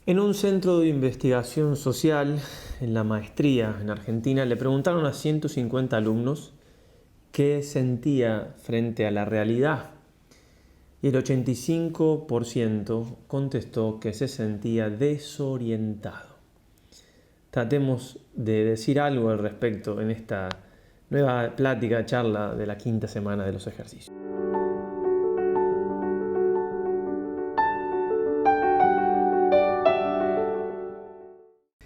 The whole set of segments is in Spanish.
En un centro de investigación social, en la maestría en Argentina, le preguntaron a 150 alumnos qué sentía frente a la realidad. Y el 85% contestó que se sentía desorientado. Tratemos de decir algo al respecto en esta nueva plática, charla de la quinta semana de los ejercicios.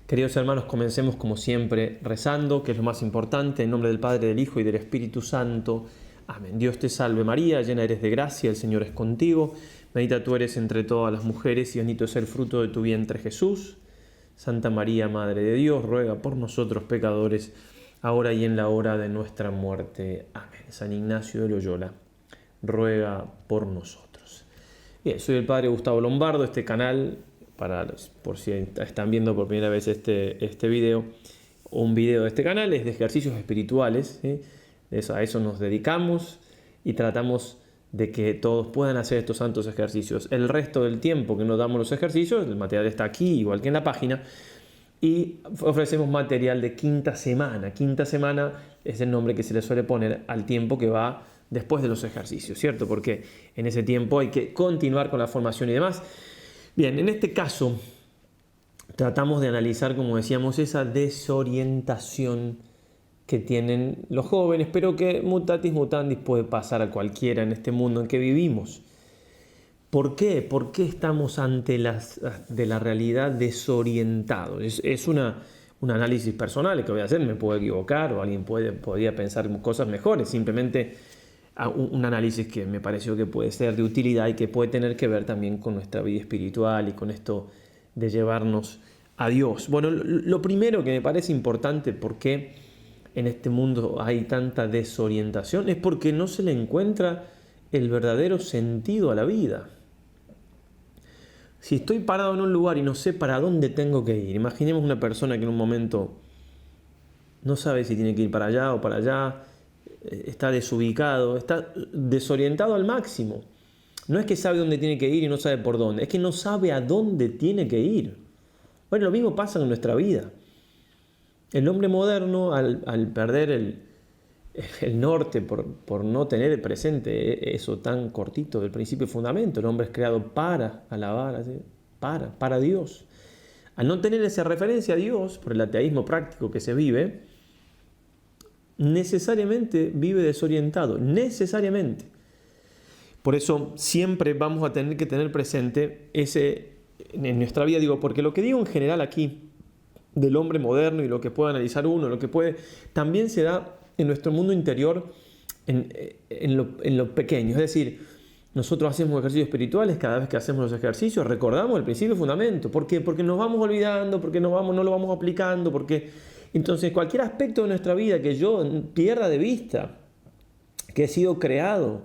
Queridos hermanos, comencemos como siempre rezando, que es lo más importante, en nombre del Padre, del Hijo y del Espíritu Santo. Amén. Dios te salve María, llena eres de gracia, el Señor es contigo. Bendita tú eres entre todas las mujeres y bendito es el fruto de tu vientre Jesús. Santa María, Madre de Dios, ruega por nosotros pecadores, ahora y en la hora de nuestra muerte. Amén. San Ignacio de Loyola, ruega por nosotros. Bien, soy el Padre Gustavo Lombardo, este canal, por si están viendo por primera vez este video, un video de este canal es de ejercicios espirituales, ¿sí? A eso nos dedicamos y tratamos de que todos puedan hacer estos santos ejercicios. El resto del tiempo que nos damos los ejercicios, el material está aquí, igual que en la página, y ofrecemos material de quinta semana. Quinta semana es el nombre que se le suele poner al tiempo que va después de los ejercicios, ¿cierto? Porque en ese tiempo hay que continuar con la formación y demás. Bien, en este caso tratamos de analizar, como decíamos, esa desorientación que tienen los jóvenes, pero que mutatis mutandis puede pasar a cualquiera en este mundo en que vivimos. ¿Por qué? ¿Por qué estamos ante de la realidad desorientados? Es un análisis personal que voy a hacer, me puedo equivocar o alguien podría pensar cosas mejores, simplemente un análisis que me pareció que puede ser de utilidad y que puede tener que ver también con nuestra vida espiritual y con esto de llevarnos a Dios. Bueno, lo primero que me parece importante, ¿por qué en este mundo hay tanta desorientación? Es porque no se le encuentra el verdadero sentido a la vida. Si estoy parado en un lugar y no sé para dónde tengo que ir, imaginemos una persona que en un momento no sabe si tiene que ir para allá o para allá, está desubicado, está desorientado al máximo. No es que sabe dónde tiene que ir y no sabe por dónde, es que no sabe a dónde tiene que ir. Bueno, lo mismo pasa en nuestra vida. El hombre moderno, al perder el norte por no tener presente eso tan cortito del principio y fundamento, el hombre es creado para alabar, para Dios. Al no tener esa referencia a Dios, por el ateísmo práctico que se vive, necesariamente vive desorientado, necesariamente. Por eso siempre vamos a tener que tener presente ese en nuestra vida, digo, porque lo que digo en general aquí del hombre moderno y lo que puede analizar uno, lo que puede, también se da en nuestro mundo interior en lo pequeño. Es decir, nosotros hacemos ejercicios espirituales, cada vez que hacemos los ejercicios recordamos el principio y fundamento. ¿Por qué? Porque nos vamos olvidando, porque no lo vamos aplicando, porque entonces cualquier aspecto de nuestra vida que yo pierda de vista, que he sido creado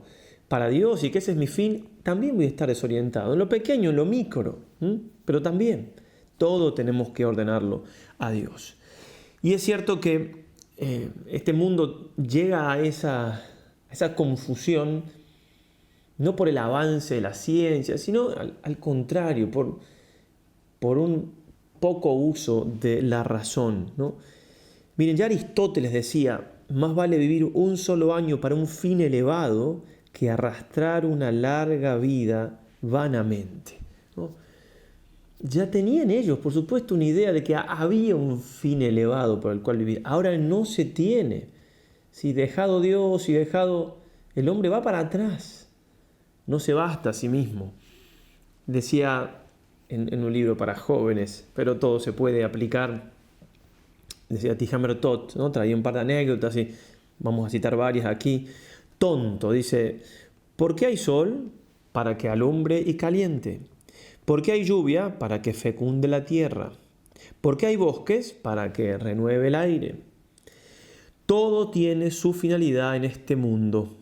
para Dios y que ese es mi fin, también voy a estar desorientado. En lo pequeño, en lo micro, pero también todo tenemos que ordenarlo a Dios. Y es cierto que este mundo llega a esa confusión no por el avance de la ciencia, sino al contrario, por un poco uso de la razón, ¿no? Miren, ya Aristóteles decía, más vale vivir un solo año para un fin elevado que arrastrar una larga vida vanamente, ¿no? Ya tenían ellos, por supuesto, una idea de que había un fin elevado por el cual vivir. Ahora no se tiene. Si dejado Dios y dejado, el hombre va para atrás. No se basta a sí mismo. Decía en un libro para jóvenes, pero todo se puede aplicar. Decía Tihamer Tot, ¿no? Traía un par de anécdotas y vamos a citar varias aquí. Tonto, dice, ¿por qué hay sol? Para que alumbre y caliente. ¿Por qué hay lluvia? Para que fecunde la tierra. ¿Por qué hay bosques? Para que renueve el aire. Todo tiene su finalidad en este mundo.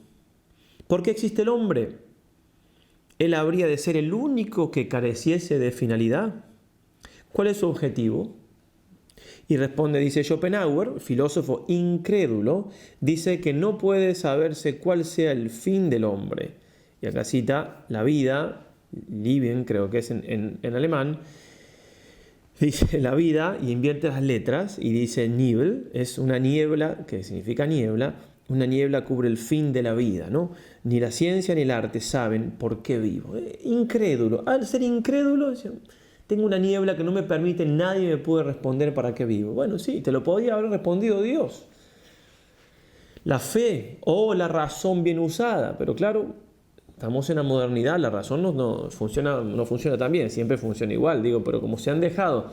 ¿Por qué existe el hombre? ¿Él habría de ser el único que careciese de finalidad? ¿Cuál es su objetivo? Y responde, dice Schopenhauer, filósofo incrédulo, dice que no puede saberse cuál sea el fin del hombre. Y acá cita la vida, Leben creo que es en alemán, Dice la vida y invierte las letras y dice Nibel, es una niebla, que significa niebla, una niebla cubre el fin de la vida, ¿no? Ni la ciencia ni el arte saben por qué vivo. Incrédulo, al ser incrédulo, tengo una niebla que no me permite, nadie me puede responder para qué vivo. Bueno, sí, te lo podía haber respondido Dios. La fe o la razón bien usada, pero claro, estamos en la modernidad, la razón no funciona tan bien, siempre funciona igual, digo, pero como se han dejado,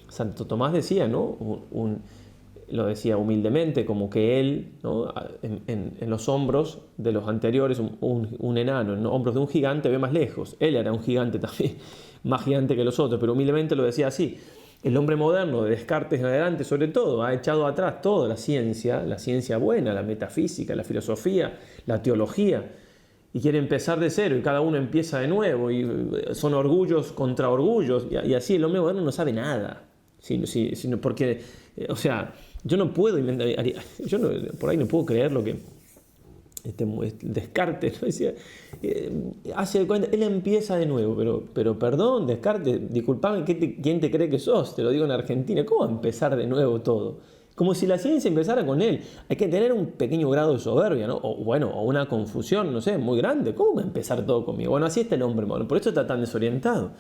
Santo Tomás decía, ¿no? Lo decía humildemente, como que él, ¿no? en los hombros de los anteriores, un enano, en los hombros de un gigante ve más lejos. Él era un gigante también, más gigante que los otros, pero humildemente lo decía así. El hombre moderno, de Descartes en adelante, sobre todo, ha echado atrás toda la ciencia buena, la metafísica, la filosofía, la teología, y quiere empezar de cero, y cada uno empieza de nuevo, y son orgullos contra orgullos, y así el hombre moderno no sabe nada, sino porque, o sea, yo no puedo inventar, por ahí no puedo creer lo que Descartes, ¿no? Decía, hace cuenta, él empieza de nuevo, pero perdón, Descartes, disculpame, ¿quién te cree que sos? Te lo digo en Argentina, ¿cómo empezar de nuevo todo? Como si la ciencia empezara con él. Hay que tener un pequeño grado de soberbia, ¿no? O una confusión, no sé, muy grande. ¿Cómo va a empezar todo conmigo? Bueno, así está el hombre moderno, por eso está tan desorientado.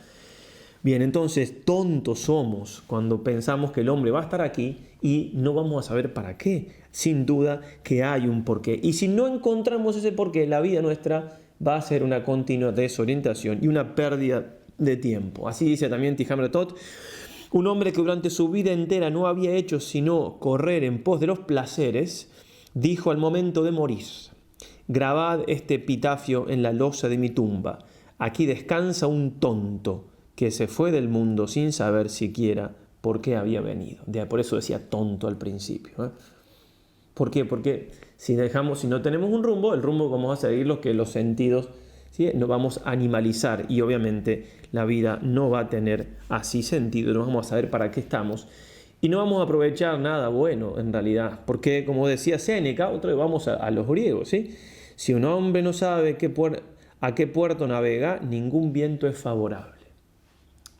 Bien, entonces tontos somos cuando pensamos que el hombre va a estar aquí y no vamos a saber para qué. Sin duda que hay un porqué. Y si no encontramos ese porqué, la vida nuestra va a ser una continua desorientación y una pérdida de tiempo. Así dice también Tihamre Tot, un hombre que durante su vida entera no había hecho sino correr en pos de los placeres, dijo al momento de morir: grabad este epitafio en la losa de mi tumba. Aquí descansa un tonto que se fue del mundo sin saber siquiera por qué había venido. Por eso decía tonto al principio, ¿eh? ¿Por qué? Porque si no tenemos un rumbo, el rumbo vamos a seguir los sentidos, ¿sí? Nos vamos a animalizar y obviamente la vida no va a tener así sentido, no vamos a saber para qué estamos y no vamos a aprovechar nada bueno en realidad, porque como decía Séneca, vamos a los griegos, ¿sí? Si un hombre no sabe a qué puerto navega, ningún viento es favorable.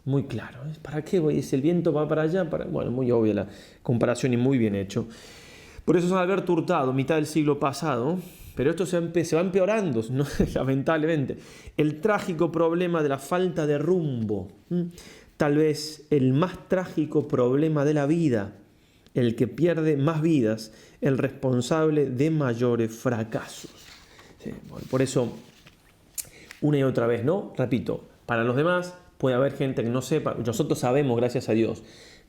Muy claro, ¿eh? ¿Para qué voy? Si el viento va para allá, bueno, muy obvia la comparación y muy bien hecho. Por eso San Alberto Hurtado, mitad del siglo pasado, pero esto se va empeorando, ¿no? Lamentablemente. El trágico problema de la falta de rumbo, tal vez el más trágico problema de la vida, el que pierde más vidas, el responsable de mayores fracasos. Sí, bueno, por eso, una y otra vez, ¿no? Repito, para los demás puede haber gente que no sepa, nosotros sabemos, gracias a Dios,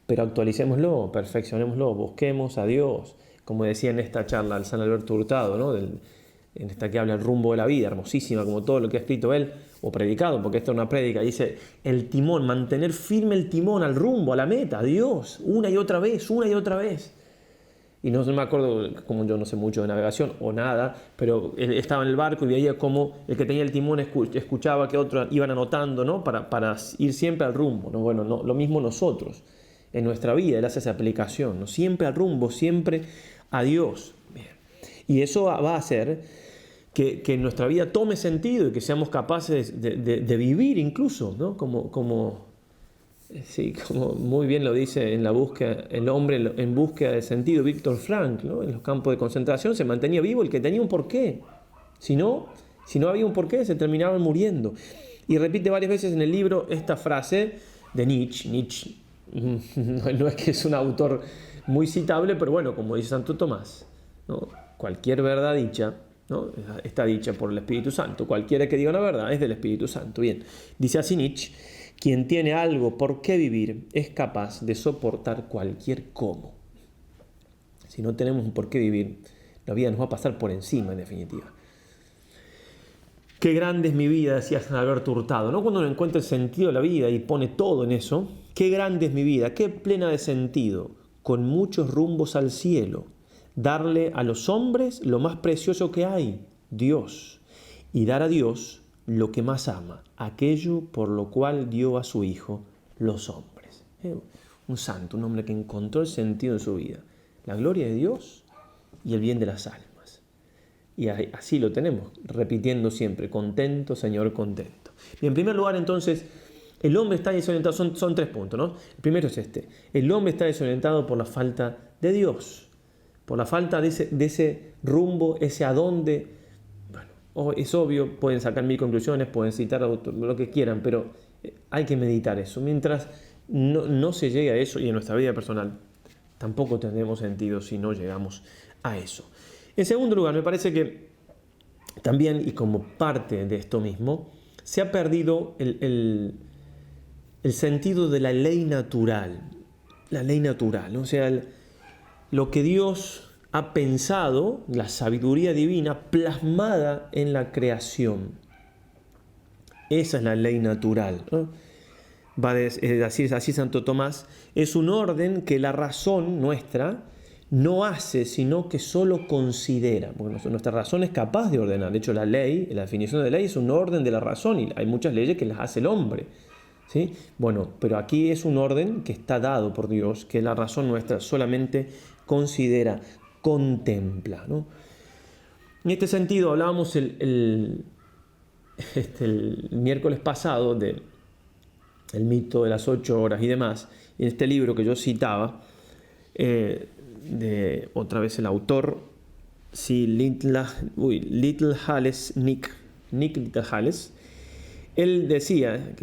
pero actualicémoslo, perfeccionémoslo, busquemos a Dios. Como decía en esta charla al San Alberto Hurtado, ¿no? En esta que habla el rumbo de la vida, hermosísima, como todo lo que ha escrito él, o predicado, porque esta es una prédica, dice, el timón, mantener firme el timón al rumbo, a la meta, a Dios, una y otra vez, una y otra vez. Y no me acuerdo, como yo no sé mucho de navegación o nada, pero él estaba en el barco y veía cómo el que tenía el timón escuchaba que otros iban anotando, ¿no? Para ir siempre al rumbo, ¿no? Bueno, no, lo mismo nosotros. En nuestra vida, él hace esa aplicación, ¿no? Siempre al rumbo, siempre a Dios. Bien. Y eso va a hacer que nuestra vida tome sentido y que seamos capaces de vivir incluso, ¿no? Como muy bien lo dice en la búsqueda, el hombre en búsqueda de sentido, Víctor Frank, ¿no? En los campos de concentración se mantenía vivo el que tenía un porqué. Si no había un porqué, se terminaban muriendo. Y repite varias veces en el libro esta frase de Nietzsche. No es que es un autor muy citable, pero bueno, como dice Santo Tomás, ¿no? Cualquier verdad dicha, ¿no? Está dicha por el Espíritu Santo. Cualquiera que diga una verdad es del Espíritu Santo. Bien, dice así Nietzsche: quien tiene algo por qué vivir es capaz de soportar cualquier cómo. Si no tenemos un por qué vivir, la vida nos va a pasar por encima, en definitiva. Qué grande es mi vida, decía San Alberto Hurtado, ¿no? Cuando uno encuentra el sentido de la vida y pone todo en eso, qué grande es mi vida, qué plena de sentido, con muchos rumbos al cielo, darle a los hombres lo más precioso que hay, Dios, y dar a Dios lo que más ama, aquello por lo cual dio a su Hijo, los hombres. Un santo, un hombre que encontró el sentido de su vida, la gloria de Dios y el bien de las almas. Y así lo tenemos, repitiendo siempre, contento, Señor, contento. Y en primer lugar, entonces, El hombre está desorientado, son 3 puntos, ¿no? El primero es este. El hombre está desorientado por la falta de Dios, por la falta de ese rumbo, ese adonde. Bueno, es obvio, pueden sacar 1000 conclusiones, pueden citar lo que quieran, pero hay que meditar eso. Mientras no se llegue a eso, y en nuestra vida personal tampoco tendremos sentido si no llegamos a eso. En segundo lugar, me parece que también, y como parte de esto mismo, se ha perdido el sentido de la ley natural. La ley natural, ¿no? O sea, lo que Dios ha pensado, la sabiduría divina plasmada en la creación. Esa es la ley natural, ¿no? Va a decir así Santo Tomás, es un orden que la razón nuestra no hace, sino que solo considera, porque nuestra razón es capaz de ordenar. De hecho, la ley, la definición de ley es un orden de la razón, y hay muchas leyes que las hace el hombre, ¿sí? Bueno, pero aquí es un orden que está dado por Dios, que la razón nuestra solamente considera, contempla, ¿no? En este sentido, hablábamos el miércoles pasado del mito de las 8 horas y demás, en este libro que yo citaba, de otra vez el autor, sí, Little Hales, Nick Little Hales. Él decía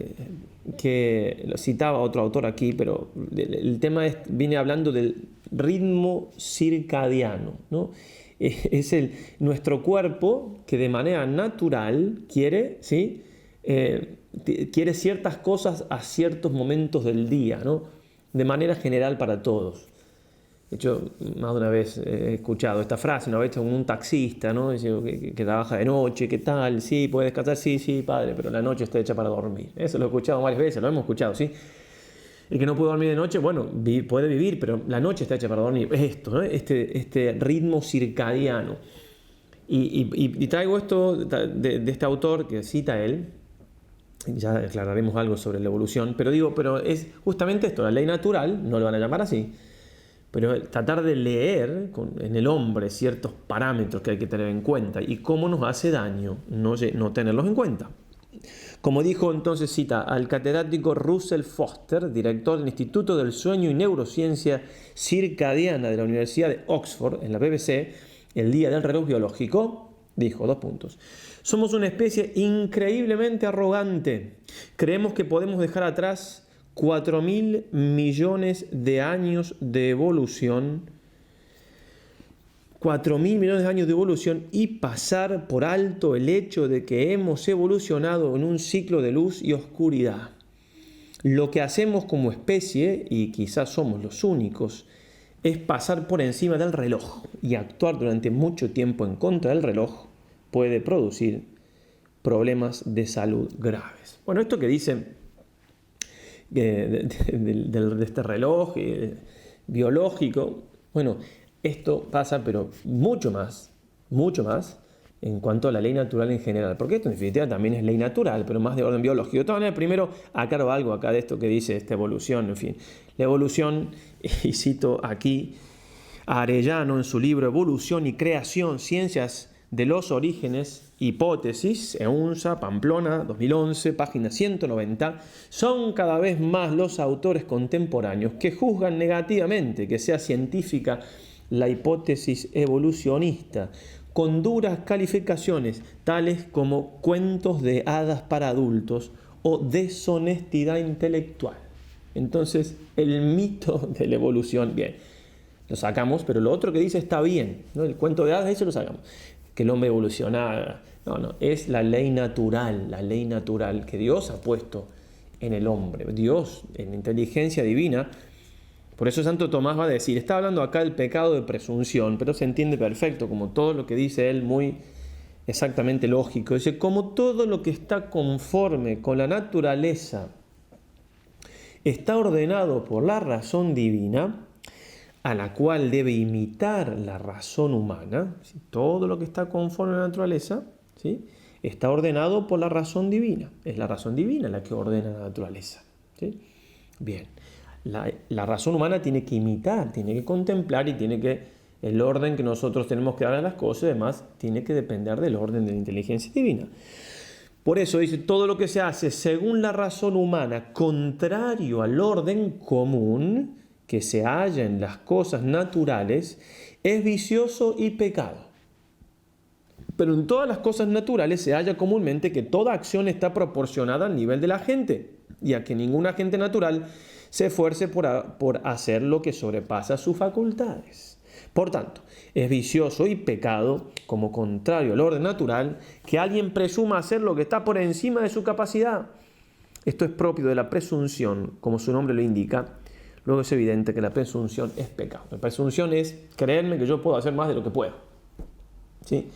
que lo citaba otro autor aquí, pero el tema viene hablando del ritmo circadiano, ¿no? Es nuestro cuerpo que de manera natural quiere, ¿sí? Quiere ciertas cosas a ciertos momentos del día, ¿no? De manera general para todos. De hecho, más de una vez he escuchado esta frase, una vez con un taxista, ¿no? Dice que trabaja de noche, ¿qué tal? Sí, puede descansar, sí, padre, pero la noche está hecha para dormir. Eso lo he escuchado varias veces, lo hemos escuchado, ¿sí? El que no puede dormir de noche, bueno, puede vivir, pero la noche está hecha para dormir. Es esto, ¿no? Este ritmo circadiano. Y traigo esto de este autor que cita él. Ya aclararemos algo sobre la evolución, pero es justamente esto, la ley natural, no lo van a llamar así, pero tratar de leer en el hombre ciertos parámetros que hay que tener en cuenta y cómo nos hace daño no tenerlos en cuenta. Como dijo entonces, cita al catedrático Russell Foster, director del Instituto del Sueño y Neurociencia Circadiana de la Universidad de Oxford, en la BBC, el día del reloj biológico, dijo, 2 puntos. Somos una especie increíblemente arrogante. Creemos que podemos dejar atrás 4.000 millones de años de evolución, 4.000 millones de años de evolución, y pasar por alto el hecho de que hemos evolucionado en un ciclo de luz y oscuridad. Lo que hacemos como especie, y quizás somos los únicos, es pasar por encima del reloj, y actuar durante mucho tiempo en contra del reloj puede producir problemas de salud graves. Bueno, esto que dice de este reloj biológico, bueno, esto pasa, pero mucho más en cuanto a la ley natural en general, porque esto en definitiva también es ley natural, pero más de orden biológico. De todas maneras, primero aclaro algo acá de esto que dice esta evolución, en fin. La evolución, y cito aquí a Arellano en su libro Evolución y Creación, Ciencias de los Orígenes, Hipótesis, EUNSA, Pamplona, 2011, página 190, son cada vez más los autores contemporáneos que juzgan negativamente que sea científica la hipótesis evolucionista, con duras calificaciones tales como cuentos de hadas para adultos o deshonestidad intelectual. Entonces, el mito de la evolución, bien, lo sacamos, pero lo otro que dice está bien, ¿no? El cuento de hadas, eso lo sacamos. Que el hombre evoluciona, no, es la ley natural que Dios ha puesto en el hombre. Dios, en inteligencia divina. Por eso Santo Tomás va a decir, está hablando acá del pecado de presunción, pero se entiende perfecto, como todo lo que dice él, muy exactamente lógico. Dice, como todo lo que está conforme con la naturaleza está ordenado por la razón divina, a la cual debe imitar la razón humana, ¿sí? Todo lo que está conforme a la naturaleza, ¿sí? Está ordenado por la razón divina. Es la razón divina la que ordena la naturaleza, ¿sí? Bien, la razón humana tiene que imitar, tiene que contemplar, y el orden que nosotros tenemos que dar a las cosas, además, tiene que depender del orden de la inteligencia divina. Por eso dice, todo lo que se hace según la razón humana, contrario al orden común que se halla en las cosas naturales, es vicioso y pecado. Pero en todas las cosas naturales se halla comúnmente que toda acción está proporcionada al nivel de la gente, y a que ningún agente natural se esfuerce por hacer lo que sobrepasa sus facultades. Por tanto, es vicioso y pecado, como contrario al orden natural, que alguien presuma hacer lo que está por encima de su capacidad. Esto es propio de la presunción, como su nombre lo indica. Luego es evidente que la presunción es pecado. La presunción es creerme que yo puedo hacer más de lo que puedo. ¿Sí?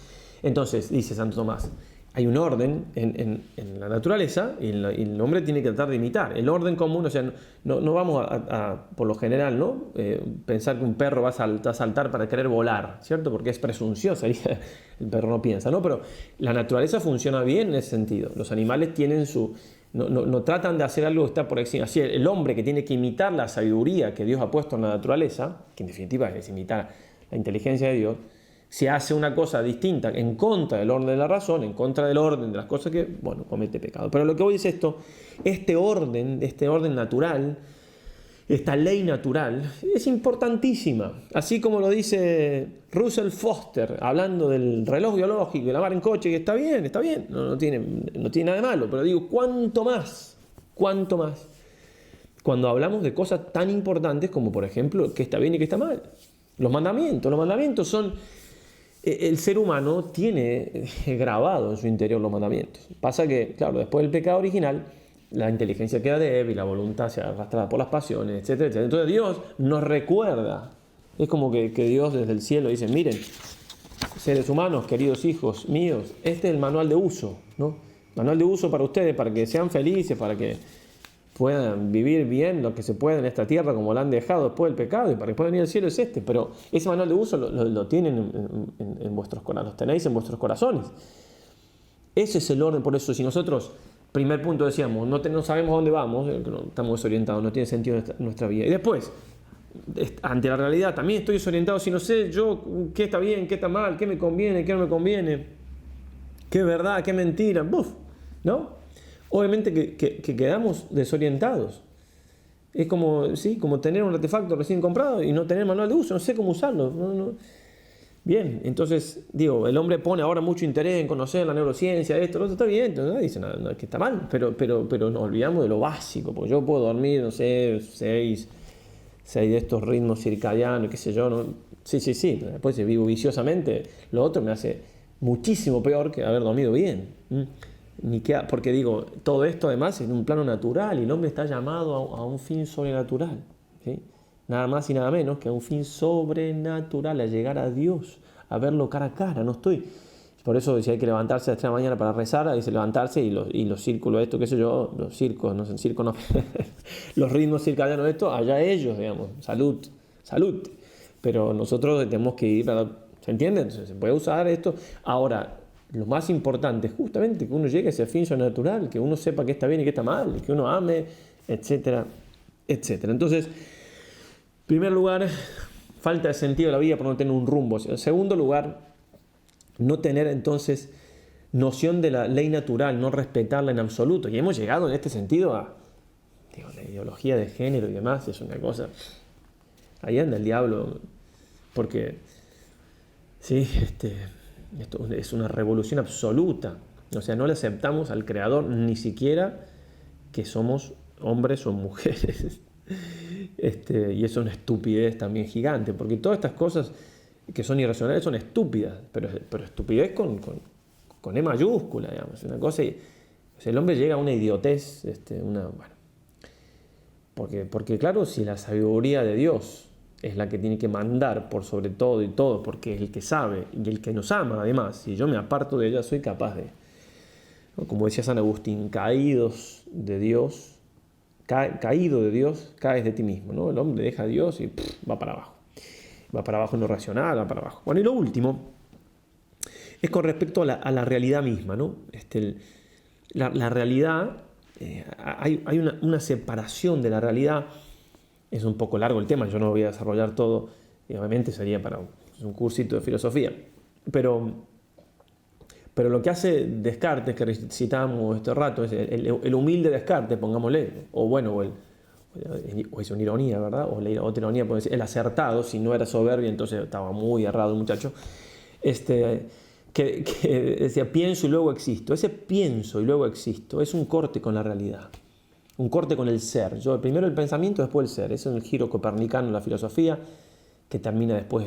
Entonces, dice Santo Tomás, hay un orden en la naturaleza y el hombre tiene que tratar de imitar. El orden común, o sea, no vamos por lo general, ¿no? Pensar que un perro va a saltar para querer volar, ¿cierto? Porque es presunción, sería, el perro no piensa, ¿no? Pero la naturaleza funciona bien en ese sentido. Los animales tienen su... No tratan de hacer algo que está por encima. Así, el hombre que tiene que imitar la sabiduría que Dios ha puesto en la naturaleza, que en definitiva es imitar la inteligencia de Dios, si hace una cosa distinta en contra del orden de la razón, en contra del orden de las cosas que, bueno, comete pecado. Pero lo que voy es esto, este orden natural, esta ley natural, es importantísima. Así como lo dice Russell Foster, hablando del reloj biológico, de la mar en coche, que está bien, no tiene nada de malo, pero digo, ¿cuánto más? Cuando hablamos de cosas tan importantes como, por ejemplo, qué está bien y qué está mal. Los mandamientos son... El ser humano tiene grabado en su interior los mandamientos. Pasa que, claro, después del pecado original, la inteligencia queda débil, la voluntad se arrastra por las pasiones, etcétera, etcétera. Entonces Dios nos recuerda. Es como que Dios desde el cielo dice, miren, seres humanos, queridos hijos míos, este es el manual de uso, ¿no? Manual de uso para ustedes, para que sean felices, para que puedan vivir bien lo que se puede en esta tierra como la han dejado después del pecado, y para que puedan ir al cielo es este. Pero ese manual de uso lo tienen en vuestros corazones, los tenéis en vuestros corazones. Ese es el orden. Por eso, si nosotros, primer punto decíamos, no sabemos a dónde vamos, estamos desorientados, no tiene sentido nuestra vida. Y después, ante la realidad, también estoy desorientado si no sé yo qué está bien, qué está mal, qué me conviene, qué no me conviene, qué es verdad, qué es mentira, ¿no? Obviamente que quedamos desorientados. Es como tener un artefacto recién comprado y no tener manual de uso, no sé cómo usarlo. Bien, entonces, el hombre pone ahora mucho interés en conocer la neurociencia, esto, lo otro, está bien, entonces no dice nada, que está mal, pero nos olvidamos de lo básico, porque yo puedo dormir, no sé, 6 de estos ritmos circadianos, qué sé yo, ¿no? Sí, pero después si vivo viciosamente, lo otro me hace muchísimo peor que haber dormido bien. Porque todo esto además es en un plano natural y el hombre está llamado a un fin sobrenatural, ¿sí? Nada más y nada menos que a un fin sobrenatural, a llegar a Dios, a verlo cara a cara. Por eso si hay que levantarse a las 3 de la mañana para rezar, hay que levantarse y los círculos, esto, qué sé yo, los circos, no sé, circo no, los ritmos circadianos, esto, allá ellos, digamos, salud. Pero nosotros tenemos que ir ¿se entiende? Entonces se puede usar esto. Ahora, lo más importante es justamente que uno llegue a ese fin sobrenatural, que uno sepa qué está bien y qué está mal, que uno ame, etcétera, etcétera. Entonces, en primer lugar, falta de sentido de la vida por no tener un rumbo. En segundo lugar, no tener entonces noción de la ley natural, no respetarla en absoluto. Y hemos llegado en este sentido a la ideología de género y demás, es una cosa... Ahí anda el diablo, porque sí, esto es una revolución absoluta. O sea, no le aceptamos al Creador ni siquiera que somos hombres o mujeres. Y es una estupidez también gigante, porque todas estas cosas que son irracionales son estúpidas, pero estupidez con E mayúscula, digamos. Una cosa, o sea, el hombre llega a una idiotez, porque claro, si la sabiduría de Dios es la que tiene que mandar por sobre todo y todo, porque es el que sabe y el que nos ama además, si yo me aparto de ella soy capaz de, ¿no? Como decía San Agustín, caído de Dios, caes de ti mismo, ¿no? El hombre deja a Dios y va para abajo en lo racional, va para abajo. Bueno, y lo último es con respecto a la realidad misma, ¿no? La realidad, hay una separación de la realidad. Es un poco largo el tema, yo no voy a desarrollar todo, y obviamente sería para un cursito de filosofía. Pero Pero lo que hace Descartes, que citamos este rato, es el humilde Descartes, pongámosle, o bueno, o es una ironía, ¿verdad? O la otra ironía puede ser el acertado, si no era soberbio, entonces estaba muy errado el muchacho, que decía pienso y luego existo. Ese pienso y luego existo es un corte con la realidad, un corte con el ser. Primero el pensamiento, después el ser. Ese es el giro copernicano en la filosofía, que termina después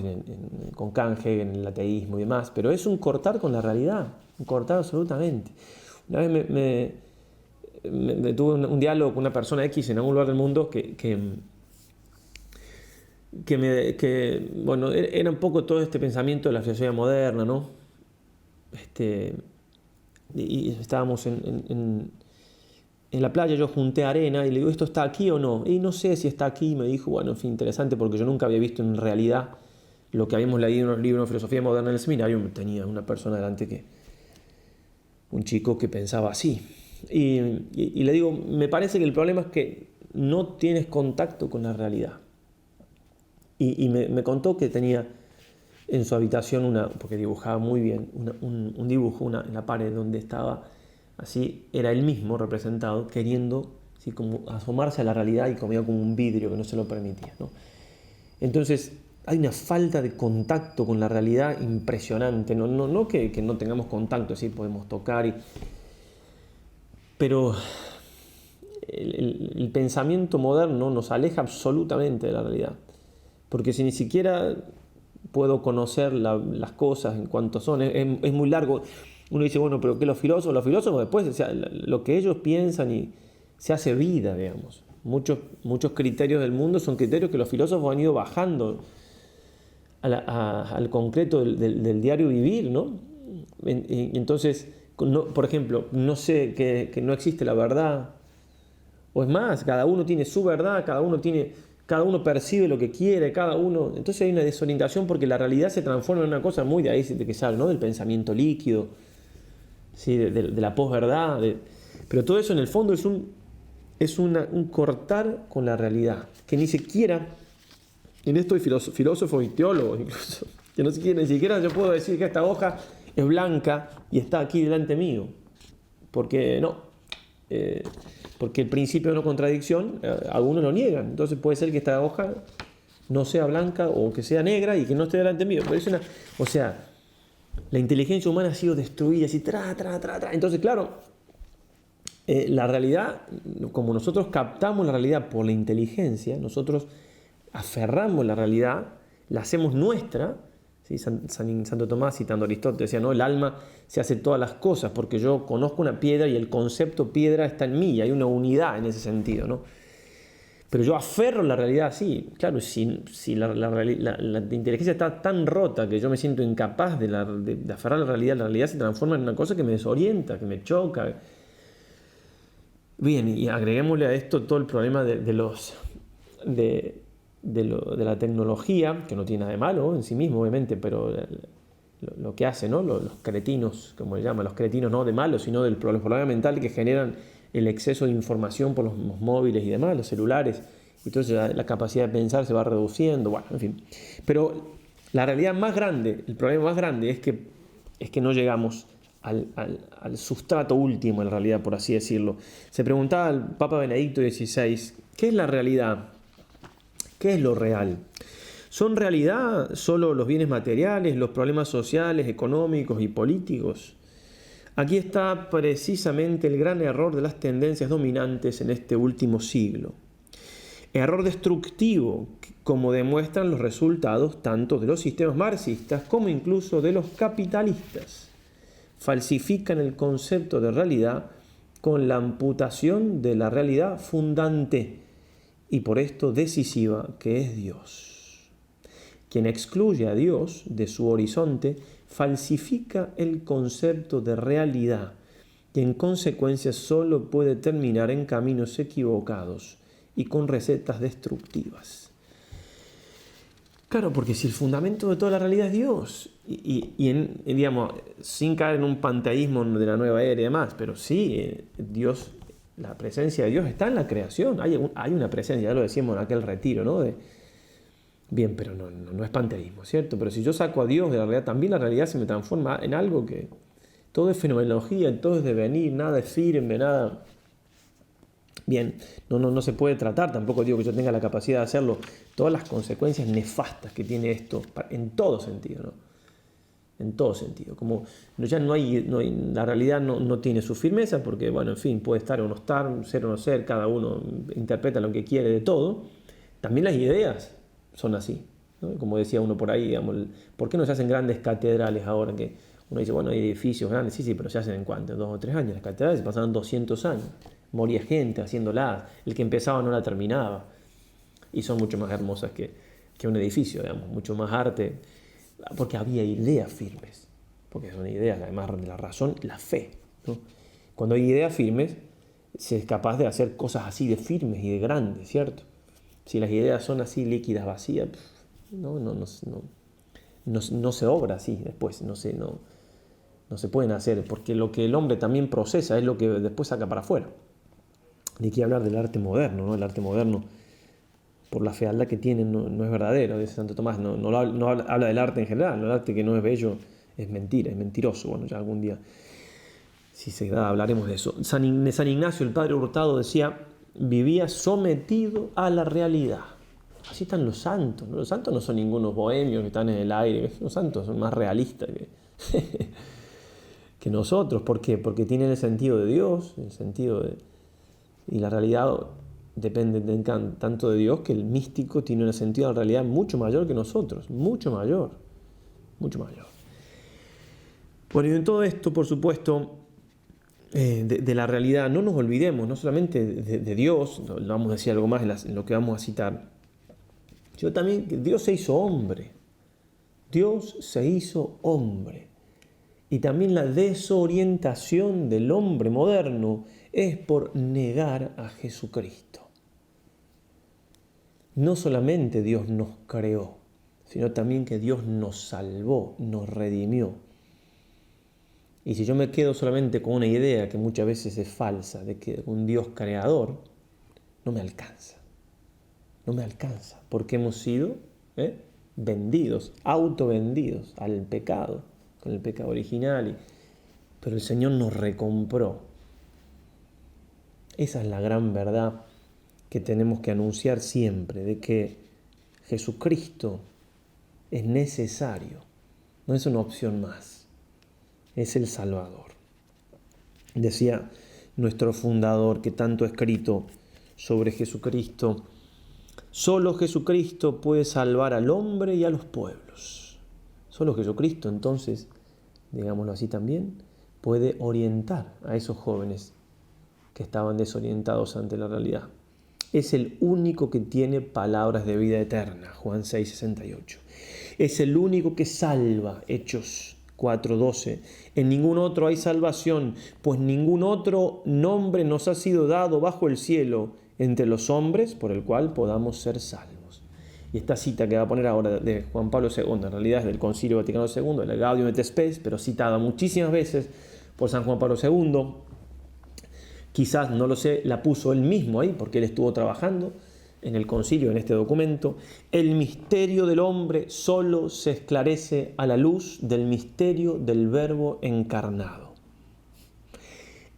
con Kant, Hegel, en el ateísmo y demás, pero es un cortar con la realidad, un cortar absolutamente. Una vez me tuve un diálogo con una persona X en algún lugar del mundo bueno, era un poco todo este pensamiento de la filosofía moderna, ¿no? Y estábamos en la playa, yo junté arena y le digo, ¿esto está aquí o no? Y no sé si está aquí, me dijo, bueno, en fin, interesante, porque yo nunca había visto en realidad lo que habíamos leído en los libros de filosofía moderna en el seminario. Tenía una persona delante, un chico que pensaba así. Y le digo, me parece que el problema es que no tienes contacto con la realidad. Y me contó que tenía en su habitación porque dibujaba muy bien, un dibujo en la pared donde estaba así, era él mismo representado, queriendo así como asomarse a la realidad y comía como un vidrio que no se lo permitía, ¿no? Entonces hay una falta de contacto con la realidad impresionante, no que no tengamos contacto, sí podemos tocar, pero el pensamiento moderno nos aleja absolutamente de la realidad, porque si ni siquiera puedo conocer las cosas en cuanto son, es muy largo. Uno dice, bueno, pero ¿qué los filósofos después, o sea, lo que ellos piensan y se hace vida, digamos. Muchos criterios del mundo son criterios que los filósofos han ido bajando al concreto del diario vivir, ¿no? Entonces, por ejemplo, no sé que no existe la verdad, o es más, cada uno tiene su verdad, cada uno percibe lo que quiere, entonces hay una desorientación porque la realidad se transforma en una cosa muy de ahí de que sale, ¿no? Del pensamiento líquido, ¿sí? de la posverdad, pero todo eso en el fondo es un cortar con la realidad, que ni siquiera, en esto hay filósofos y teólogos incluso, que ni siquiera yo puedo decir que esta hoja es blanca y está aquí delante mío, porque no, porque el principio de no contradicción algunos lo niegan. Entonces puede ser que esta hoja no sea blanca o que sea negra y que no esté delante mío. Pero o sea, la inteligencia humana ha sido destruida así, Entonces, claro, la realidad, como nosotros captamos la realidad por la inteligencia, nosotros aferramos la realidad, la hacemos nuestra. ¿Sí? Santo Tomás, citando a Aristóteles, decía, ¿no? El alma se hace todas las cosas porque yo conozco una piedra y el concepto piedra está en mí, y hay una unidad en ese sentido, ¿no? Pero yo aferro la realidad así. Claro, si la inteligencia está tan rota que yo me siento incapaz de aferrar la realidad se transforma en una cosa que me desorienta, que me choca. Bien, y agreguémosle a esto todo el problema de la tecnología, que no tiene nada de malo en sí mismo, obviamente, pero lo que hace, ¿no? Los cretinos, como le llaman, los cretinos no de malos, sino del problema mental que generan el exceso de información por los móviles y demás, los celulares, y entonces la capacidad de pensar se va reduciendo, bueno, en fin. Pero la realidad más grande, el problema más grande es que no llegamos al sustrato último, en realidad, por así decirlo. Se preguntaba al Papa Benedicto XVI, ¿qué es la realidad? ¿Qué es lo real? ¿Son realidad solo los bienes materiales, los problemas sociales, económicos y políticos? Aquí está precisamente el gran error de las tendencias dominantes en este último siglo. Error destructivo, como demuestran los resultados tanto de los sistemas marxistas como incluso de los capitalistas. Falsifican el concepto de realidad con la amputación de la realidad fundante y por esto decisiva, que es Dios. Quien excluye a Dios de su horizonte falsifica el concepto de realidad y en consecuencia solo puede terminar en caminos equivocados y con recetas destructivas. Claro, porque si el fundamento de toda la realidad es Dios, digamos, sin caer en un panteísmo de la nueva era y demás, pero sí, Dios, la presencia de Dios está en la creación, hay una presencia, ya lo decíamos en aquel retiro, ¿no? Bien, pero no es panteísmo, ¿cierto? Pero si yo saco a Dios de la realidad, también la realidad se me transforma en algo que Todo es fenomenología, todo es devenir, nada es firme, nada... Bien, no se puede tratar, tampoco digo que yo tenga la capacidad de hacerlo. Todas las consecuencias nefastas que tiene esto, en todo sentido, ¿no? En todo sentido. Como ya no hay la realidad no tiene su firmeza, porque, bueno, en fin, puede estar o no estar, ser o no ser, cada uno interpreta lo que quiere de todo. También las ideas son así, ¿no? Como decía uno por ahí, digamos, ¿por qué no se hacen grandes catedrales ahora? Que uno dice, bueno, hay edificios grandes, sí, pero se hacen en cuánto, 2 o 3 años. Las catedrales pasaban 200 años. Moría gente haciéndolas, el que empezaba no la terminaba, y son mucho más hermosas que un edificio, digamos, mucho más arte, porque había ideas firmes, porque son ideas, además de la razón, la fe, ¿no? Cuando hay ideas firmes, se es capaz de hacer cosas así de firmes y de grandes, ¿cierto? Si las ideas son así líquidas, vacías, no se obra así después, no se pueden hacer, porque lo que el hombre también procesa es lo que después saca para afuera. Ni que hablar del arte moderno, ¿no? El arte moderno, por la fealdad que tiene, no es verdadero, dice Santo Tomás. No habla del arte en general, ¿no? El arte que no es bello es mentira, es mentiroso. Bueno, ya algún día, si se da, hablaremos de eso. San Ignacio, el padre Hurtado, decía, vivía sometido a la realidad. Así están los santos, ¿no? Los santos no son ningunos bohemios que están en el aire, los santos son más realistas que nosotros. ¿Por qué? Porque tienen el sentido de Dios, el sentido de... Y la realidad depende tanto de Dios que el místico tiene un sentido de la realidad mucho mayor que nosotros, mucho mayor, mucho mayor. Bueno, y en todo esto, por supuesto, de la realidad, no nos olvidemos, no solamente de Dios, lo vamos a decir algo más en lo que vamos a citar, sino también que Dios se hizo hombre. Dios se hizo hombre. Y también la desorientación del hombre moderno es por negar a Jesucristo. No solamente Dios nos creó, sino también que Dios nos salvó, nos redimió. Y si yo me quedo solamente con una idea que muchas veces es falsa, de que un Dios creador, no me alcanza. No me alcanza, porque hemos sido vendidos, autovendidos al pecado, con el pecado original. Pero el Señor nos recompró. Esa es la gran verdad que tenemos que anunciar siempre, de que Jesucristo es necesario, no es una opción más, es el Salvador. Decía nuestro fundador, que tanto ha escrito sobre Jesucristo, solo Jesucristo puede salvar al hombre y a los pueblos. Solo Jesucristo, entonces, digámoslo así también, puede orientar a esos jóvenes que estaban desorientados ante la realidad. Es el único que tiene palabras de vida eterna, Juan 6:68. Es el único que salva, Hechos 4:12. En ningún otro hay salvación, pues ningún otro nombre nos ha sido dado bajo el cielo entre los hombres por el cual podamos ser salvos. Y esta cita que va a poner ahora de Juan Pablo II, en realidad es del Concilio Vaticano II, el Gaudium et Spes, pero citada muchísimas veces por San Juan Pablo II. Quizás, no lo sé, la puso él mismo ahí, porque él estuvo trabajando en el concilio, en este documento. El misterio del hombre solo se esclarece a la luz del misterio del Verbo encarnado.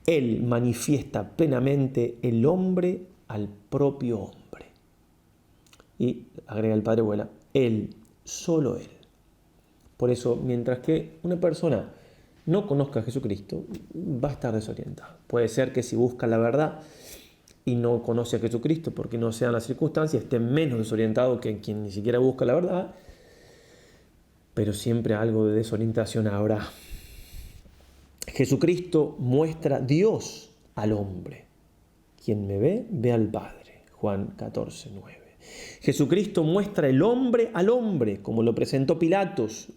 Él manifiesta plenamente el hombre al propio hombre. Y agrega el padre Vuela, él, solo él. Por eso, mientras que una persona no conozca a Jesucristo, va a estar desorientado. Puede ser que si busca la verdad y no conoce a Jesucristo porque no sean las circunstancias, esté menos desorientado que quien ni siquiera busca la verdad, pero siempre algo de desorientación habrá. Jesucristo muestra Dios al hombre. Quien me ve, ve al Padre. Juan 14:9. Jesucristo muestra el hombre al hombre, como lo presentó Pilatos,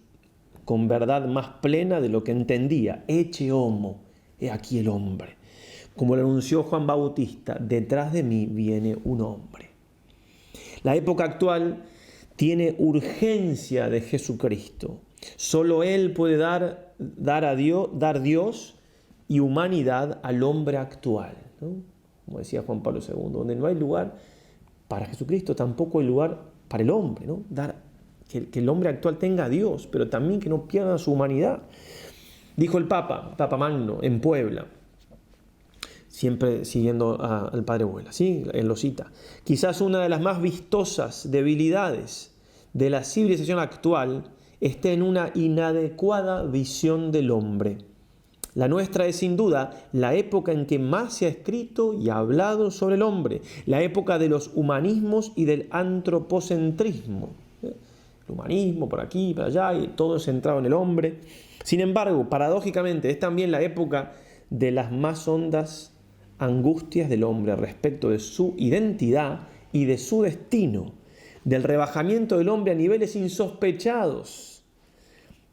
con verdad más plena de lo que entendía. Ecce homo, he aquí el hombre. Como lo anunció Juan Bautista, detrás de mí viene un hombre. La época actual tiene urgencia de Jesucristo. Solo Él puede dar Dios y humanidad al hombre actual, ¿no? Como decía Juan Pablo II, donde no hay lugar para Jesucristo, tampoco hay lugar para el hombre, ¿no? Que el hombre actual tenga a Dios, pero también que no pierda su humanidad. Dijo el Papa Magno, en Puebla, siempre siguiendo al padre Vuela, ¿sí? Él lo cita. Quizás una de las más vistosas debilidades de la civilización actual esté en una inadecuada visión del hombre. La nuestra es sin duda la época en que más se ha escrito y hablado sobre el hombre, la época de los humanismos y del antropocentrismo. El humanismo por aquí, por allá, y todo centrado en el hombre. Sin embargo, paradójicamente, es también la época de las más hondas angustias del hombre respecto de su identidad y de su destino, del rebajamiento del hombre a niveles insospechados.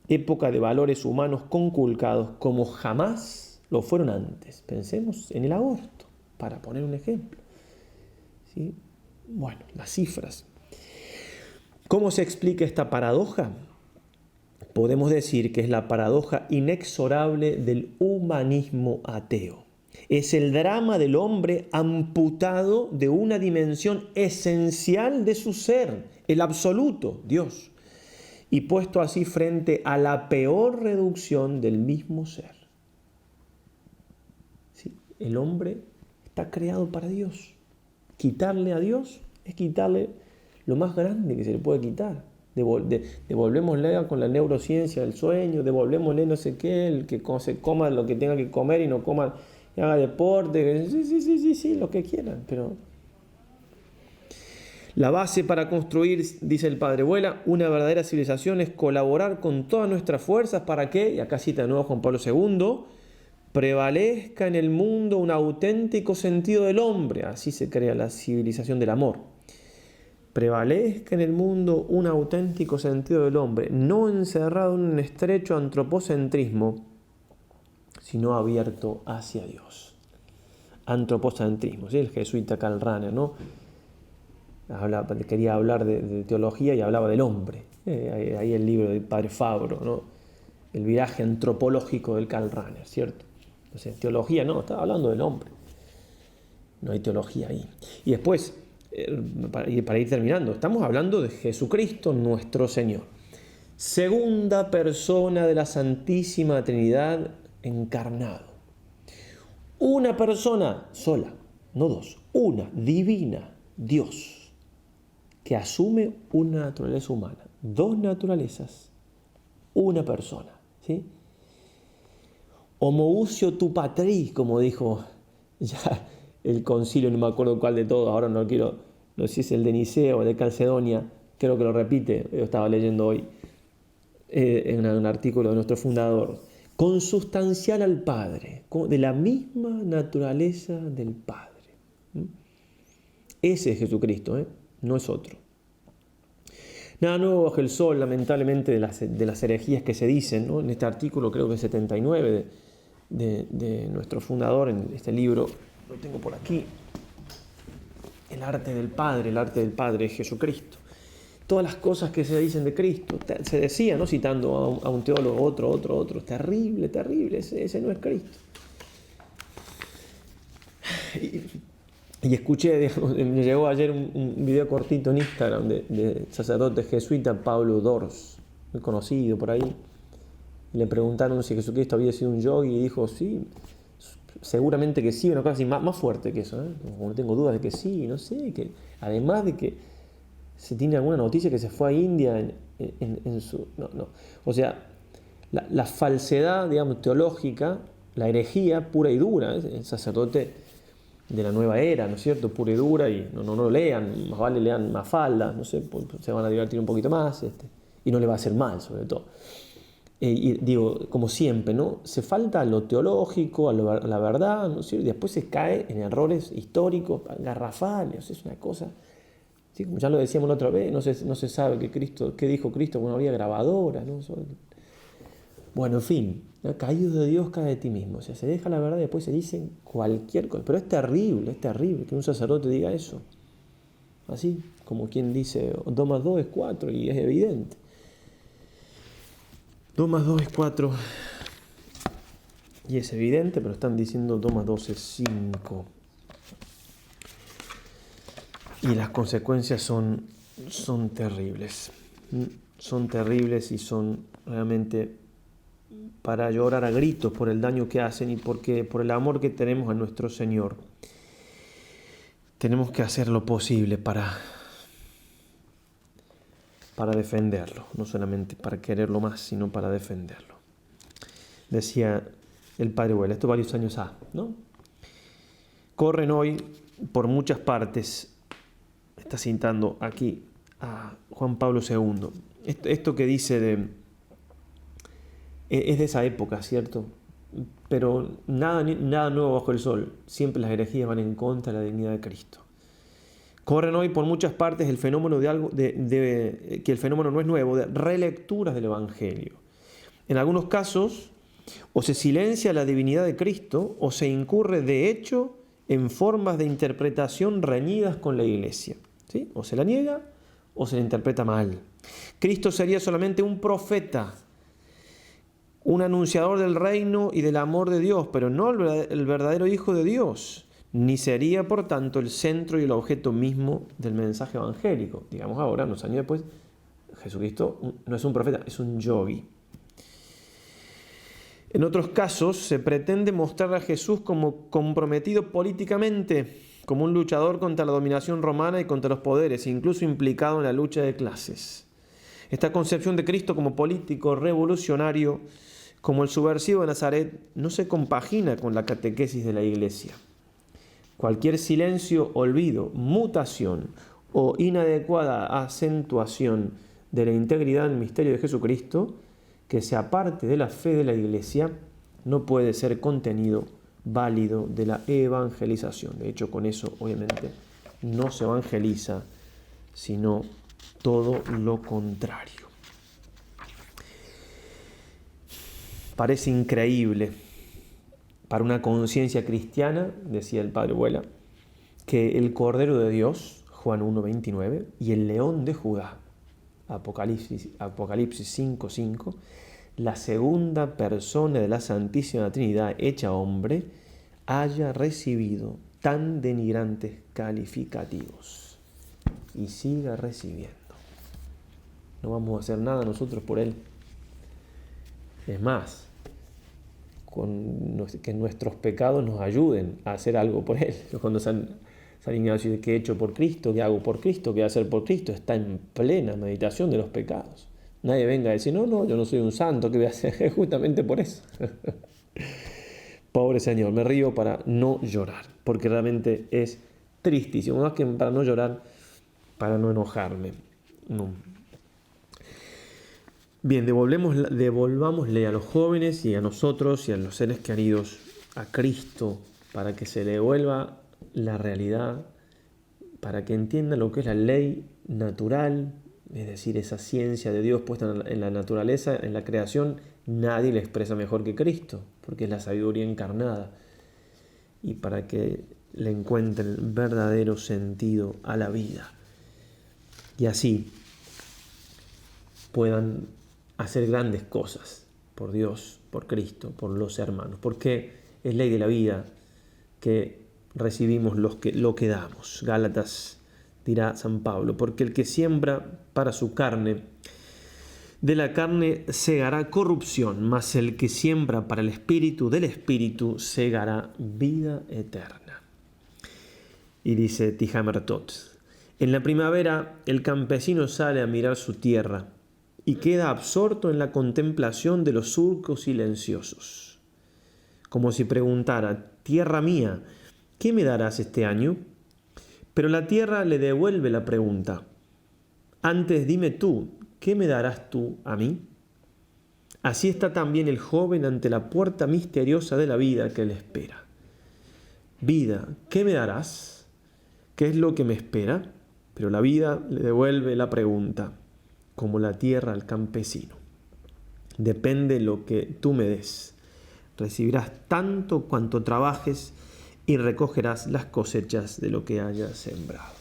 Época de valores humanos conculcados como jamás lo fueron antes. Pensemos en el aborto, para poner un ejemplo. ¿Sí? Bueno, las cifras. ¿Cómo se explica esta paradoja? Podemos decir que es la paradoja inexorable del humanismo ateo. Es el drama del hombre amputado de una dimensión esencial de su ser, el absoluto, Dios, y puesto así frente a la peor reducción del mismo ser. ¿Sí? El hombre está creado para Dios. Quitarle a Dios es quitarle lo más grande que se le puede quitar. Devolvémosle con la neurociencia del sueño, devolvémosle no sé qué, el que se coma lo que tenga que comer y no coma, y haga deporte, sí, lo que quieran, pero la base para construir, dice el padre Vuela, una verdadera civilización es colaborar con todas nuestras fuerzas para que, y acá cita de nuevo Juan Pablo II, prevalezca en el mundo un auténtico sentido del hombre. Así se crea la civilización del amor. Prevalezca en el mundo un auténtico sentido del hombre, no encerrado en un estrecho antropocentrismo, sino abierto hacia Dios. Antropocentrismo, ¿sí? El jesuita Karl Rahner, ¿no? Quería hablar de teología y hablaba del hombre. Ahí el libro del padre Fabro, ¿no? El viraje antropológico del Karl Rahner, ¿cierto? Entonces, teología no, estaba hablando del hombre. No hay teología ahí. Y después, para ir terminando, estamos hablando de Jesucristo, nuestro Señor. Segunda persona de la Santísima Trinidad encarnado. Una persona sola, no dos, una, divina, Dios, que asume una naturaleza humana, dos naturalezas, una persona, ¿sí? Homooucio tu patri, como dijo ya el concilio, no me acuerdo cuál de todos, ahora no sé si es el de Nicea o el de Calcedonia, creo que lo repite, yo estaba leyendo hoy en un artículo de nuestro fundador, consustancial al Padre, de la misma naturaleza del Padre. Ese es Jesucristo, no es otro. Nada nuevo bajo el sol, lamentablemente, de las herejías que se dicen, ¿no? En este artículo, creo que es 79 de nuestro fundador, en este libro, lo tengo por aquí, el arte del Padre es Jesucristo. Todas las cosas que se dicen de Cristo, se decía, ¿no? Citando a un teólogo, otro, terrible, ese no es Cristo. Y escuché, digamos, me llegó ayer un video cortito en Instagram de sacerdote jesuita Pablo Dors, muy conocido por ahí. Le preguntaron si Jesucristo había sido un yogui y dijo, sí, seguramente que sí, una cosa así más fuerte que eso, Como no tengo dudas de que sí, no sé, que además de que se tiene alguna noticia que se fue a India en su... No. O sea, la falsedad, digamos, teológica, la herejía pura y dura, el sacerdote de la nueva era, ¿no es cierto? Pura y dura, y no lo lean, más vale lean Mafalda, no sé, pues se van a divertir un poquito más, y no le va a hacer mal, sobre todo. Y digo, como siempre, ¿no? Se falta a lo teológico, a la verdad, ¿no es cierto? Y después se cae en errores históricos, garrafales, o sea, es una cosa... ¿Sí? Como ya lo decíamos la otra vez, no se sabe qué dijo Cristo cuando había grabadoras, ¿no? Bueno, en fin, ¿no? Caído de Dios, cae de ti mismo. O sea, se deja la verdad y después se dice cualquier cosa. Pero es terrible que un sacerdote diga eso. Así, como quien dice, 2 más 2 es 4, y es evidente. 2 más 2 es 4, y es evidente, pero están diciendo 2 más 2 es 5. Y las consecuencias son terribles. Son terribles y son realmente para llorar a gritos por el daño que hacen y porque por el amor que tenemos a nuestro Señor, tenemos que hacer lo posible para defenderlo, no solamente para quererlo más, sino para defenderlo. Decía el padre Huela, esto varios años ¿no? Corren hoy por muchas partes, está citando aquí a Juan Pablo II, esto que dice es de esa época, ¿cierto? Pero nada nuevo bajo el sol, siempre las herejías van en contra de la dignidad de Cristo. Corren hoy por muchas partes el fenómeno que el fenómeno no es nuevo, de relecturas del Evangelio. En algunos casos, o se silencia la divinidad de Cristo, o se incurre de hecho en formas de interpretación reñidas con la Iglesia. ¿Sí? O se la niega, o se la interpreta mal. Cristo sería solamente un profeta, un anunciador del reino y del amor de Dios, pero no el verdadero Hijo de Dios, ni sería, por tanto, el centro y el objeto mismo del mensaje evangélico. Digamos ahora, unos años después, Jesucristo no es un profeta, es un yogi. En otros casos, se pretende mostrar a Jesús como comprometido políticamente, como un luchador contra la dominación romana y contra los poderes, incluso implicado en la lucha de clases. Esta concepción de Cristo como político revolucionario, como el subversivo de Nazaret, no se compagina con la catequesis de la Iglesia. Cualquier silencio, olvido, mutación o inadecuada acentuación de la integridad del misterio de Jesucristo que se aparte de la fe de la Iglesia no puede ser contenido válido de la evangelización. De hecho, con eso obviamente no se evangeliza, sino todo lo contrario. Parece increíble para una conciencia cristiana, decía el padre Huela, que el Cordero de Dios, Juan 1:29, y el León de Judá, Apocalipsis 5:5, la segunda persona de la Santísima Trinidad hecha hombre, haya recibido tan denigrantes calificativos y siga recibiendo. No vamos a hacer nada nosotros por él. Es más, que nuestros pecados nos ayuden a hacer algo por él. Cuando San Ignacio dice, ¿qué he hecho por Cristo? ¿Qué hago por Cristo? ¿Qué voy a hacer por Cristo? Está en plena meditación de los pecados. Nadie venga a decir, no, yo no soy un santo, ¿qué voy a hacer? Justamente por eso. Pobre Señor, me río para no llorar, porque realmente es tristísimo. Más que para no llorar, para no enojarme. No. Bien, devolvámosle a los jóvenes y a nosotros y a los seres queridos a Cristo para que se le devuelva la realidad, para que entiendan lo que es la ley natural, es decir, esa ciencia de Dios puesta en la naturaleza, en la creación. Nadie la expresa mejor que Cristo, porque es la sabiduría encarnada. Y para que le encuentren verdadero sentido a la vida. Y así puedan hacer grandes cosas por Dios, por Cristo, por los hermanos. Porque es ley de la vida que recibimos lo que damos. Gálatas dirá San Pablo, porque el que siembra para su carne, de la carne segará corrupción, mas el que siembra para el espíritu, del espíritu segará vida eterna. Y dice Tihamer Tot, en la primavera el campesino sale a mirar su tierra y queda absorto en la contemplación de los surcos silenciosos, como si preguntara, tierra mía, ¿qué me darás este año? Pero la tierra le devuelve la pregunta, antes dime tú, ¿qué me darás tú a mí? Así está también el joven ante la puerta misteriosa de la vida que le espera. Vida, ¿qué me darás? ¿Qué es lo que me espera? Pero la vida le devuelve la pregunta, como la tierra al campesino. Depende lo que tú me des. Recibirás tanto cuanto trabajes y recogerás las cosechas de lo que hayas sembrado.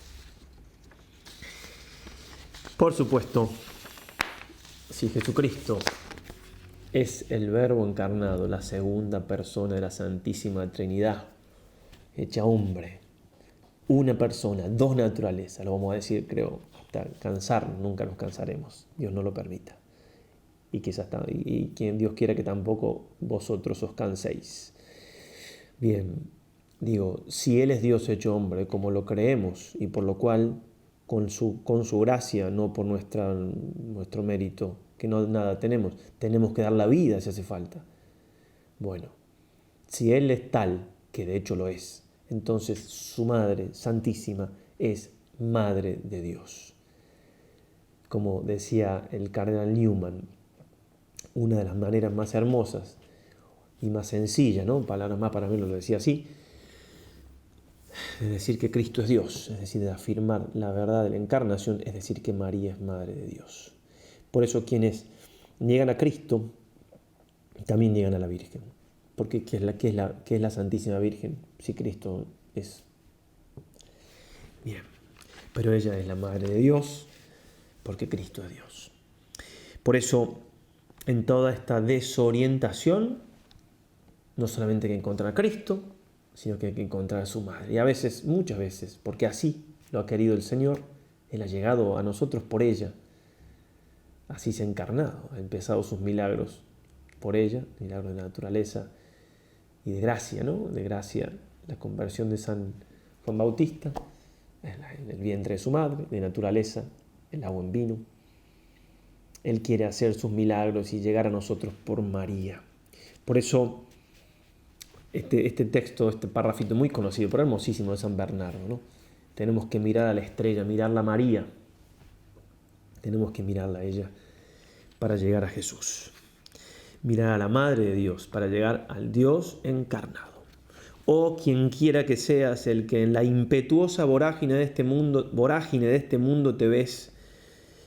Por supuesto, si Jesucristo es el Verbo encarnado, la segunda persona de la Santísima Trinidad, hecha hombre, una persona, dos naturalezas, lo vamos a decir, creo, hasta cansarnos, nunca nos cansaremos, Dios no lo permita. y quien Dios quiera que tampoco vosotros os canséis. Bien, digo, si Él es Dios hecho hombre, como lo creemos, y por lo cual, con su gracia, no por nuestro mérito, que no nada tenemos que dar la vida si hace falta. Bueno, si Él es tal, que de hecho lo es, entonces su Madre Santísima es Madre de Dios. Como decía el cardenal Newman, una de las maneras más hermosas y más sencillas, ¿no? Palabras más para mí lo decía así, es decir que Cristo es Dios, es decir, de afirmar la verdad de la encarnación, es decir que María es Madre de Dios. Por eso quienes niegan a Cristo también niegan a la Virgen. Porque ¿qué es la Santísima Virgen? Si Cristo es. Bien, pero ella es la Madre de Dios, porque Cristo es Dios. Por eso, en toda esta desorientación, no solamente hay que encontrar a Cristo, sino que hay que encontrar a su Madre. Y a veces, muchas veces, porque así lo ha querido el Señor, Él ha llegado a nosotros por ella. Así se ha encarnado, ha empezado sus milagros por ella, milagros de naturaleza y de gracia, ¿no? De gracia, la conversión de San Juan Bautista, en el vientre de su madre, de naturaleza, el agua en vino. Él quiere hacer sus milagros y llegar a nosotros por María. Por eso, este texto, este párrafito muy conocido, pero hermosísimo, de San Bernardo, ¿no? Tenemos que mirar a la estrella, mirarla a María. Tenemos que mirarla a ella para llegar a Jesús. Mirar a la Madre de Dios para llegar al Dios encarnado. O quien quiera que seas el que en la impetuosa vorágine de este mundo te ves,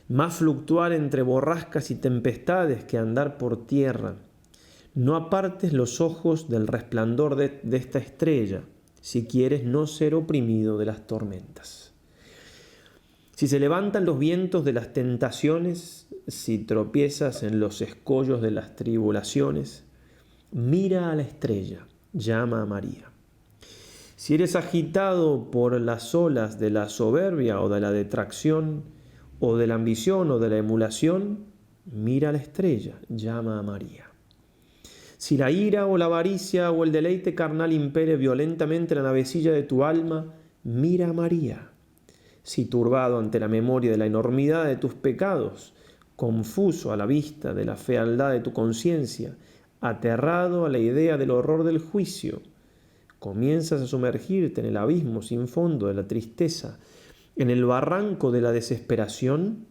más fluctuar entre borrascas y tempestades que andar por tierra. No apartes los ojos del resplandor de esta estrella, si quieres no ser oprimido de las tormentas. Si se levantan los vientos de las tentaciones, si tropiezas en los escollos de las tribulaciones, mira a la estrella, llama a María. Si eres agitado por las olas de la soberbia o de la detracción, o de la ambición o de la emulación, mira a la estrella, llama a María. Si la ira o la avaricia o el deleite carnal impere violentamente la navecilla de tu alma, mira a María. Si turbado ante la memoria de la enormidad de tus pecados, confuso a la vista de la fealdad de tu conciencia, aterrado a la idea del horror del juicio, comienzas a sumergirte en el abismo sin fondo de la tristeza, en el barranco de la desesperación,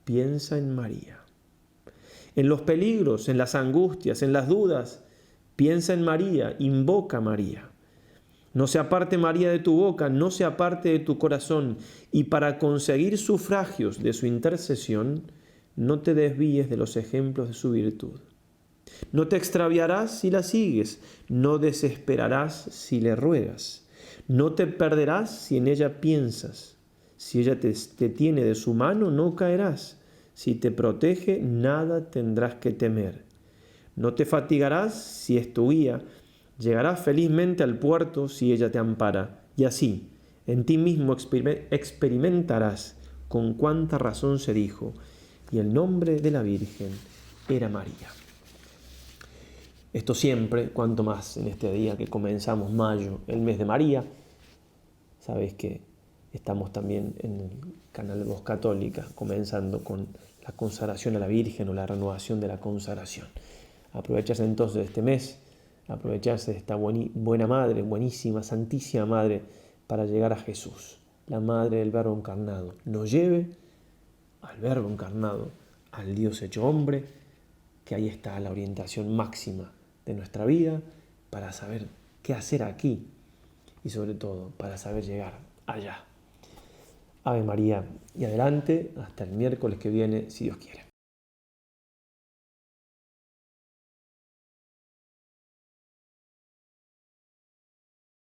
piensa en María. En los peligros, en las angustias, en las dudas, piensa en María, invoca a María. No se aparte María de tu boca, no se aparte de tu corazón, y para conseguir sufragios de su intercesión, no te desvíes de los ejemplos de su virtud. No te extraviarás si la sigues, no desesperarás si le ruegas, no te perderás si en ella piensas. Si ella te tiene de su mano, no caerás. Si te protege, nada tendrás que temer. No te fatigarás si es tu guía. Llegarás felizmente al puerto si ella te ampara. Y así, en ti mismo experimentarás con cuánta razón se dijo. Y el nombre de la Virgen era María. Esto siempre, cuanto más en este día que comenzamos mayo, el mes de María. Sabes que estamos también en el canal Voz Católica, comenzando con la consagración a la Virgen o la renovación de la consagración. Aprovecharse entonces de este mes, aprovecharse de esta buena Madre, buenísima, Santísima Madre, para llegar a Jesús, la Madre del Verbo encarnado. Nos lleve al Verbo encarnado, al Dios hecho hombre, que ahí está la orientación máxima de nuestra vida para saber qué hacer aquí y sobre todo para saber llegar allá. Ave María y adelante, hasta el miércoles que viene, si Dios quiere.